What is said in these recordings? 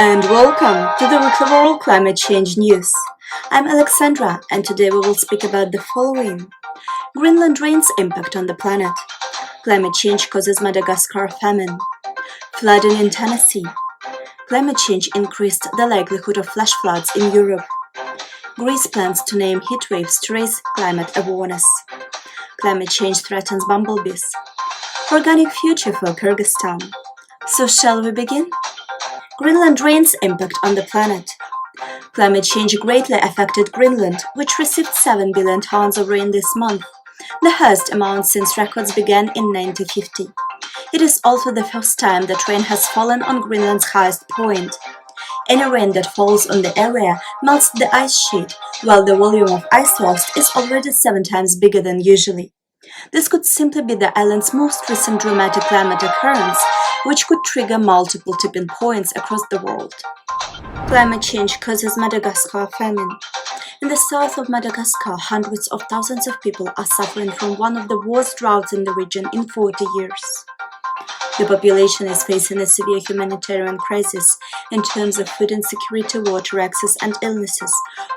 And welcome to the weekly world climate change news. I'm Alexandra, and today we will speak about the following. Greenland rain's impact on the planet. Climate change causes Madagascar famine. Flooding in Tennessee. Climate change increased the likelihood of flash floods in Europe. Greece plans to name heatwaves to raise climate awareness. Climate change threatens bumblebees. Organic future for Kyrgyzstan. So shall we begin? Greenland rain's impact on the planet. Climate change greatly affected Greenland, which received 7 billion tons of rain this month, the highest amount since records began in 1950. It is also the first time that rain has fallen on Greenland's highest point. Any rain that falls on the area melts the ice sheet, while the volume of ice lost is already 7 times bigger than usually. This could simply be the island's most recent dramatic climate occurrence, which could trigger multiple tipping points across the world. Climate change causes Madagascar famine. In the south of Madagascar, hundreds of thousands of people are suffering from one of the worst droughts in the region in 40 years. The population is facing a severe humanitarian crisis in terms of food insecurity, water access, and illnesses,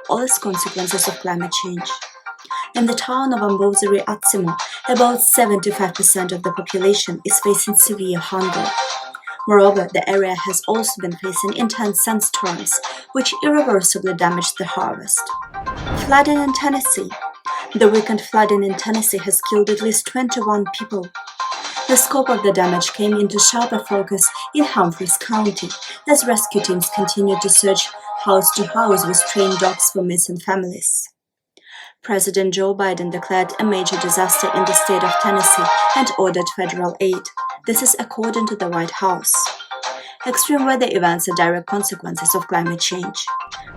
all as consequences of climate change. In the town of Atsimo, about 75% of the population is facing severe hunger. Moreover, the area has also been facing intense sandstorms, which irreversibly damaged the harvest. Flooding in Tennessee. The weekend flooding in Tennessee has killed at least 21 people. The scope of the damage came into sharper focus in Humphreys County, as rescue teams continued to search house to house with trained dogs for missing families. President Joe Biden declared a major disaster in the state of Tennessee and ordered federal aid. This is according to the White House. Extreme weather events are direct consequences of climate change.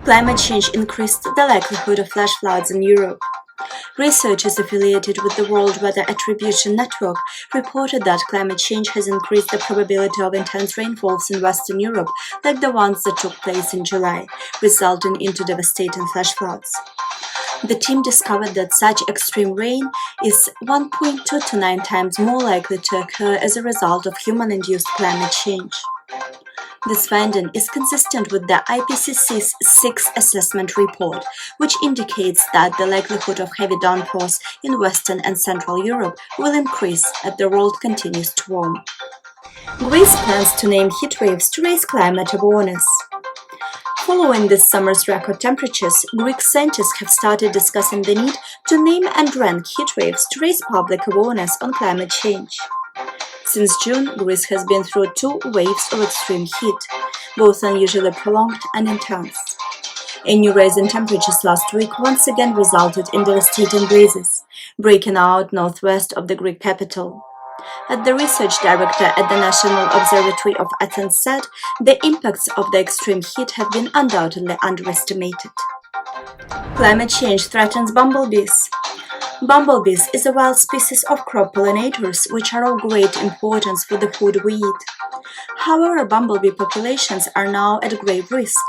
Climate change increased the likelihood of flash floods in Europe. Researchers affiliated with the World Weather Attribution Network reported that climate change has increased the probability of intense rainfalls in Western Europe, like the ones that took place in July, resulting into devastating flash floods. The team discovered that such extreme rain is 1.2 to 9 times more likely to occur as a result of human-induced climate change. This finding is consistent with the IPCC's 6th assessment report, which indicates that the likelihood of heavy downpours in Western and Central Europe will increase as the world continues to warm. Greece plans to name heatwaves to raise climate awareness. Following this summer's record temperatures, Greek scientists have started discussing the need to name and rank heatwaves to raise public awareness on climate change. Since June, Greece has been through 2 waves of extreme heat, both unusually prolonged and intense. A new rise in temperatures last week once again resulted in devastating blazes, breaking out northwest of the Greek capital. As the research director at the National Observatory of Athens said, the impacts of the extreme heat have been undoubtedly underestimated. Climate change threatens bumblebees. Bumblebees is a wild species of crop pollinators which are of great importance for the food we eat. However, bumblebee populations are now at grave risk,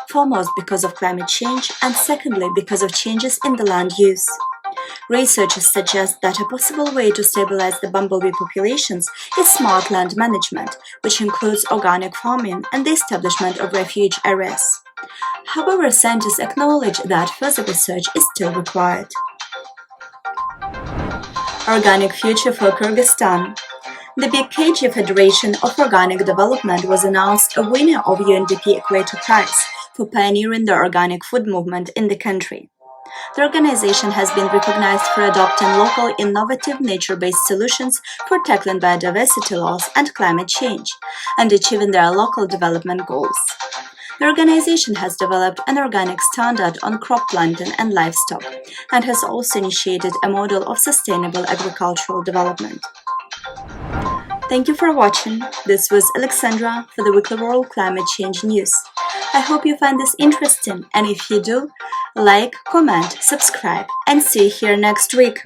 foremost because of climate change and secondly because of changes in the land use. Researchers suggest that a possible way to stabilize the bumblebee populations is smart land management, which includes organic farming and the establishment of refuge areas. However, scientists acknowledge that further research is still required. Organic future for Kyrgyzstan. The BKG Federation of Organic Development was announced a winner of UNDP Equator Prize for pioneering the organic food movement in the country. The organization has been recognized for adopting local, innovative, nature-based solutions for tackling biodiversity loss and climate change, and achieving their local development goals. The organization has developed an organic standard on crop planting and livestock, and has also initiated a model of sustainable agricultural development. Thank you for watching. This was Alexandra for the Weekly World Climate Change News. I hope you find this interesting, and if you do, like, comment, subscribe, and see you here next week.